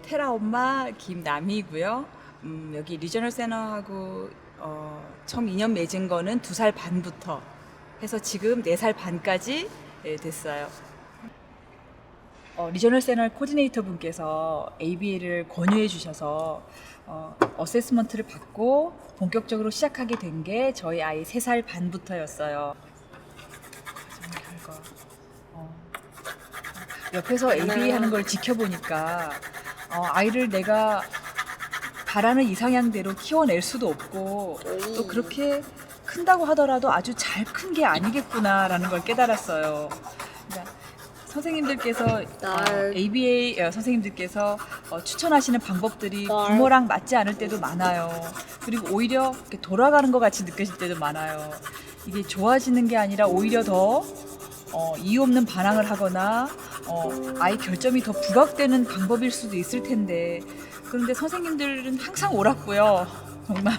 테라 엄마 김남희고요. 여기 리저널 세너하고 처음 인연 맺은 거는 2살 반부터 해서 지금 4살 반까지 됐어요. 리저널 세너 코디네이터 분께서 ABA를 권유해 주셔서 어세스먼트를 받고 본격적으로 시작하게 된 게 저희 아이 3살 반부터였어요. 결과. 옆에서 ABA 하는 걸 지켜보니까 아이를 내가 바라는 이상향대로 키워낼 수도 없고 또 그렇게 큰다고 하더라도 아주 잘 큰 게 아니겠구나라는 걸 깨달았어요. 그러니까 선생님들께서 ABA 선생님들께서 추천하시는 방법들이 부모랑 맞지 않을 때도 많아요. 그리고 오히려 이렇게 돌아가는 것 같이 느껴질 때도 많아요. 이게 좋아지는 게 아니라 오히려 더 이유 없는 반항을 하거나 아이 결점이 더 부각되는 방법일 수도 있을 텐데, 그런데 선생님들은 항상 옳았고요. 정말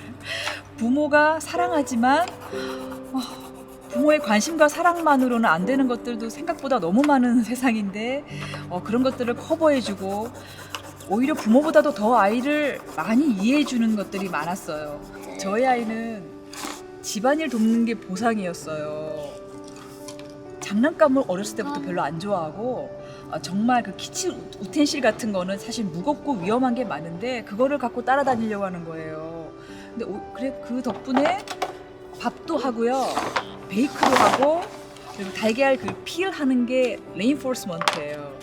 부모가 사랑하지만 부모의 관심과 사랑만으로는 안 되는 것들도 생각보다 너무 많은 세상인데 그런 것들을 커버해주고 오히려 부모보다도 더 아이를 많이 이해해주는 것들이 많았어요. 저희 아이는 집안일 돕는 게 보상이었어요. 장난감을 어렸을 때부터 별로 안 좋아하고 정말 그 키친 우텐실 같은 거는 사실 무겁고 위험한 게 많은데 그거를 갖고 따라다니려고 하는 거예요. 근데 그래 그 덕분에 밥도 하고요, 베이크도 하고, 그리고 달걀 그 필하는 게 레인포스먼트예요.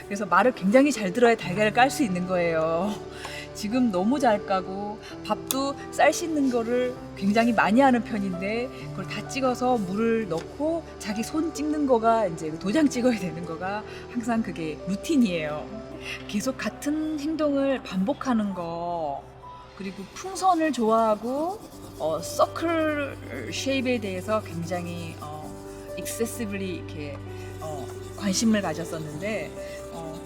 그래서 말을 굉장히 잘 들어야 달걀을 깔 수 있는 거예요. 지금 너무 잘 까고 밥도 쌀 씻는 거를 굉장히 많이 하는 편인데 그걸 다 찍어서 물을 넣고 자기 손 찍는 거가 이제 도장 찍어야 되는 거가 항상 그게 루틴이에요. 계속 같은 행동을 반복하는 거, 그리고 풍선을 좋아하고 서클 쉐입에 대해서 굉장히 익세시블리 이렇게 관심을 가졌었는데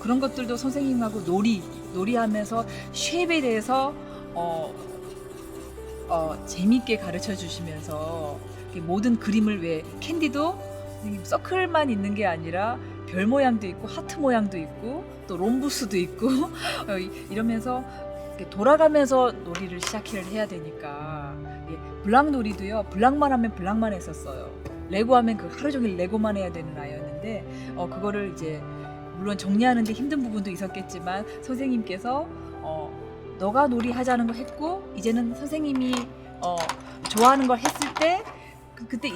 그런 것들도 선생님하고 놀이하면서 쉐입에 대해서 재미있게 가르쳐 주시면서 모든 그림을, 왜 캔디도 서클만 있는 게 아니라 별 모양도 있고 하트 모양도 있고 또 롬부스도 있고 이러면서 돌아가면서 놀이를 해야 되니까 블락 놀이도요, 블락만 하면 블락만 했었어요. 레고 하면 그 하루 종일 레고만 해야 되는 아이였는데 그거를 이제 물론 정리하는데 힘든 부분도 있었겠지만 선생님께서 너가 놀이 하자는 거 했고 이제는 선생님이 좋아하는 걸 했을 때 그때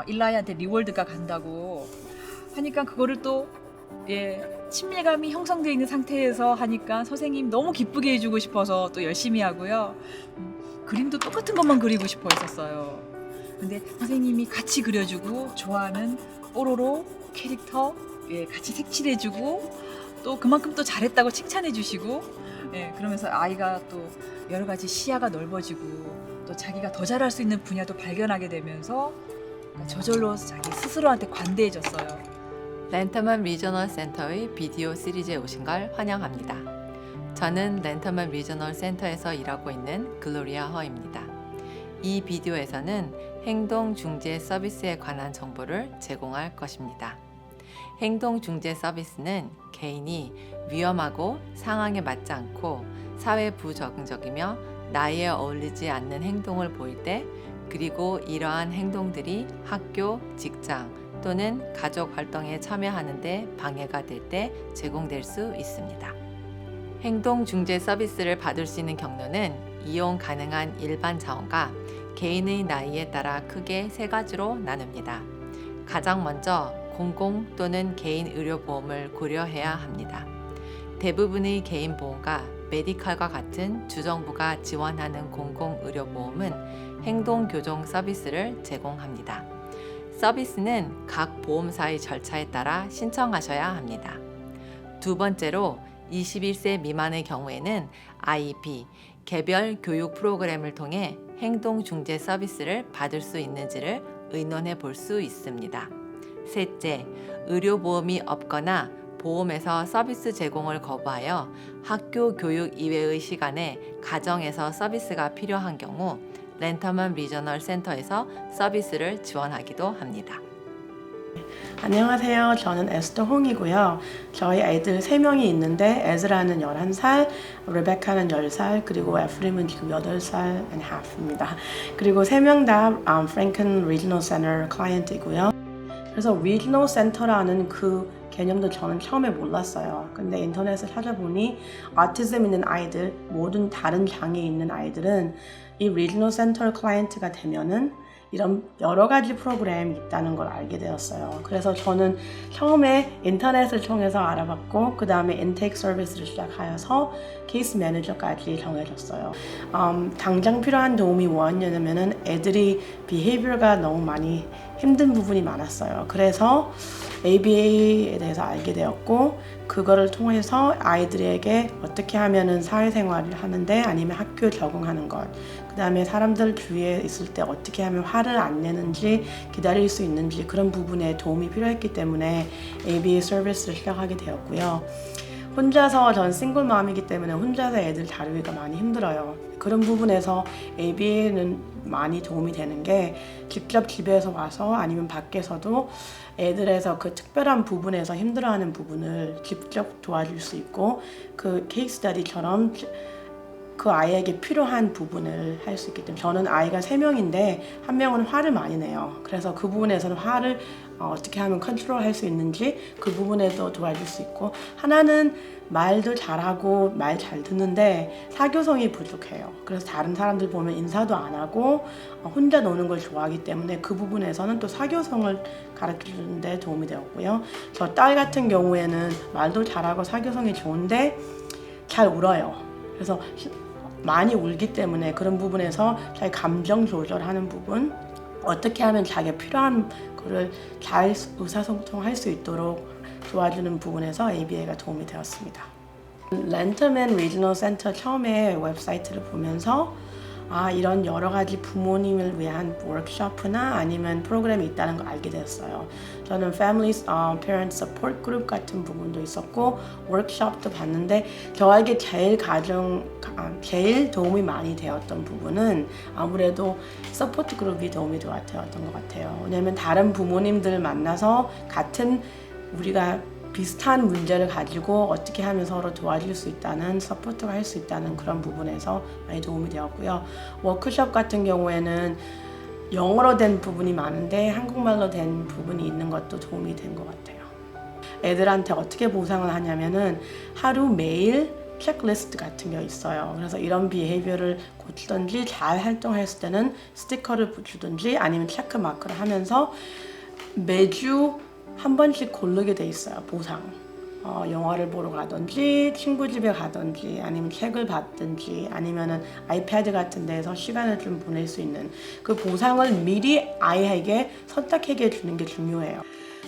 일라이한테 리월드가 간다고 하니까 그거를 또 친밀감이 형성되어 있는 상태에서 하니까 선생님 너무 기쁘게 해주고 싶어서 또 열심히 하고요. 그림도 똑같은 것만 그리고 싶어 했었어요. 근데 선생님이 같이 그려주고 좋아하는 뽀로로 캐릭터 같이 색칠해주고 또 그만큼 또 잘했다고 칭찬해주시고 그러면서 아이가 또 여러 가지 시야가 넓어지고 또 자기가 더 잘할 수 있는 분야도 발견하게 되면서 저절로 자기 스스로한테 관대해졌어요. 랜터먼 리저널 센터의 비디오 시리즈에 오신 걸 환영합니다. 저는 랜터먼 리저널 센터에서 일하고 있는 글로리아 허입니다. 이 비디오에서는 행동 중재 서비스에 관한 정보를 제공할 것입니다. 행동 중재 서비스는 개인이 위험하고 상황에 맞지 않고 사회 부적응적이며 나이에 어울리지 않는 행동을 보일 때, 그리고 이러한 행동들이 학교, 직장 또는 가족 활동에 참여하는 데 방해가 될 때 제공될 수 있습니다. 행동 중재 서비스를 받을 수 있는 경로는 이용 가능한 일반 자원과 개인의 나이에 따라 크게 3가지로 나눕니다. 가장 먼저 공공 또는 개인 의료보험을 고려해야 합니다. 대부분의 개인 보험과 메디칼과 같은 주정부가 지원하는 공공의료보험은 행동교정 서비스를 제공합니다. 서비스는 각 보험사의 절차에 따라 신청하셔야 합니다. 두 번째로 21세 미만의 경우에는 IEP, 개별 교육 프로그램을 통해 행동 중재 서비스를 받을 수 있는지를 의논해 볼 수 있습니다. 셋째, 의료보험이 없거나 보험에서 서비스 제공을 거부하여 학교 교육 이외의 시간에 가정에서 서비스가 필요한 경우 랜터먼 리저널 센터에서 서비스를 지원하기도 합니다. 안녕하세요. 저는 에스더 홍이고요. 저희 애들 3명이 있는데 에즈라는 11살, 레베카는 10살, 그리고 에프림은 지금 8살 and half입니다. 그리고 3명 다 프랭큰 리지널 센터 클라이언트이고요. 그래서 리지널 센터라는 그 개념도 저는 처음에 몰랐어요. 근데 인터넷을 찾아보니 오티즘 있는 아이들, 모든 다른 장애 있는 아이들은 이 리지널 센터 클라이언트가 되면은 이런 여러 가지 프로그램이 있다는 걸 알게 되었어요. 그래서 저는 처음에 인터넷을 통해서 알아봤고 그 다음에 인테이크 서비스를 시작하여서 케이스 매니저까지 정해졌어요. 당장 필요한 도움이 뭐였냐면은 애들이 비헤이비어가 너무 많이 힘든 부분이 많았어요. 그래서 ABA에 대해서 알게 되었고 그거를 통해서 아이들에게 어떻게 하면은 사회생활을 하는데 아니면 학교 적응하는 것, 그 다음에 사람들 주위에 있을 때 어떻게 하면 화를 안 내는지 기다릴 수 있는지 그런 부분에 도움이 필요했기 때문에 ABA 서비스를 시작하게 되었고요. 혼자서 전 싱글맘이기 때문에 혼자서 애들 다루기가 많이 힘들어요. 그런 부분에서 ABA는 많이 도움이 되는 게 직접 집에서 와서 아니면 밖에서도 애들에서 그 특별한 부분에서 힘들어하는 부분을 직접 도와줄 수 있고 그 케이스 스터디처럼 그 아이에게 필요한 부분을 할 수 있기 때문에 저는 아이가 3명인데 한 명은 화를 많이 내요. 그래서 그 부분에서는 화를 어떻게 하면 컨트롤 할 수 있는지 그 부분에도 도와줄 수 있고 하나는 말도 잘하고 말 잘 듣는데 사교성이 부족해요. 그래서 다른 사람들 보면 인사도 안 하고 혼자 노는 걸 좋아하기 때문에 그 부분에서는 또 사교성을 가르쳐주는 데 도움이 되었고요. 저 딸 같은 경우에는 말도 잘하고 사교성이 좋은데 잘 울어요. 그래서 많이 울기 때문에 그런 부분에서 자기 감정 조절하는 부분 어떻게 하면 자기가 필요한 거를 잘 의사소통할 수 있도록 도와주는 부분에서 ABA가 도움이 되었습니다. 렌터맨 리지널 센터 처음에 웹사이트를 보면서 이런 여러 가지 부모님을 위한 워크숍이나 아니면 프로그램이 있다는 걸 알게 됐어요. 저는 Family Parent Support Group 같은 부분도 있었고 워크숍도 봤는데 저에게 제일 도움이 많이 되었던 부분은 아무래도 서포트 그룹이 도움이 되었던 것 같아요. 왜냐하면 다른 부모님들 만나서 같은 우리가 비슷한 문제를 가지고 어떻게 하면 서로 도와줄 수 있다는 서포트가 할 수 있다는 그런 부분에서 많이 도움이 되었고요. 워크숍 같은 경우에는 영어로 된 부분이 많은데 한국말로 된 부분이 있는 것도 도움이 된 것 같아요. 애들한테 어떻게 보상을 하냐면은 하루 매일 체크리스트 같은 게 있어요. 그래서 이런 비헤이비어를 고치든지 잘 활동했을 때는 스티커를 붙이든지 아니면 체크 마크를 하면서 매주 한 번씩 고르게 돼 있어요. 보상. 영화를 보러 가든지 친구 집에 가든지 아니면 책을 봤든지 아니면은 아이패드 같은 데서 시간을 좀 보낼 수 있는 그 보상을 미리 아이에게 선택하게 주는 게 중요해요.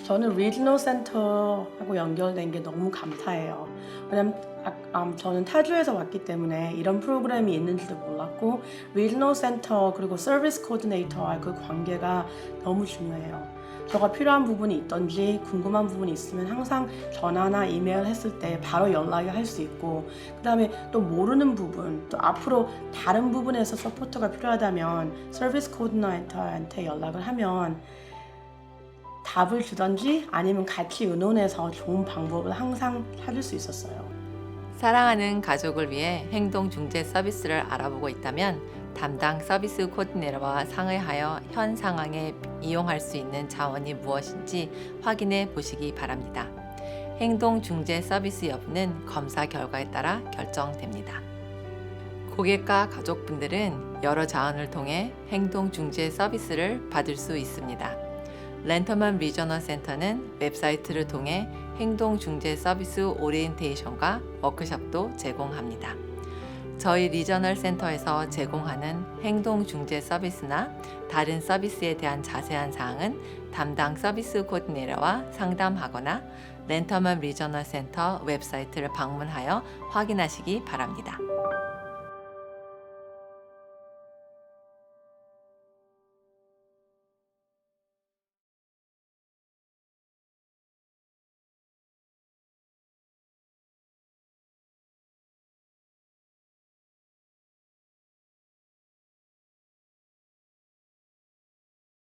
저는 리지널 센터하고 연결된 게 너무 감사해요. 왜냐면 저는 타주에서 왔기 때문에 이런 프로그램이 있는지도 몰랐고 리지널 센터 그리고 서비스 코디네이터와 그 관계가 너무 중요해요. 저가 필요한 부분이 있던지 궁금한 부분이 있으면 항상 전화나 이메일 했을 때 바로 연락을 할 수 있고 그 다음에 또 모르는 부분 또 앞으로 다른 부분에서 서포트가 필요하다면 서비스 코디네이터한테 연락을 하면 답을 주던지 아니면 같이 의논해서 좋은 방법을 항상 찾을 수 있었어요. 사랑하는 가족을 위해 행동 중재 서비스를 알아보고 있다면 담당 서비스 코디네이터와 상의하여 현 상황에 이용할 수 있는 자원이 무엇인지 확인해 보시기 바랍니다. 행동 중재 서비스 여부는 검사 결과에 따라 결정됩니다. 고객과 가족분들은 여러 자원을 통해 행동 중재 서비스를 받을 수 있습니다. 렌터맨 리저널 센터는 웹사이트를 통해 행동 중재 서비스 오리엔테이션과 워크숍도 제공합니다. 저희 리저널 센터에서 제공하는 행동 중재 서비스나 다른 서비스에 대한 자세한 사항은 담당 서비스 코디네이터와 상담하거나 렌터맨 리저널 센터 웹사이트를 방문하여 확인하시기 바랍니다.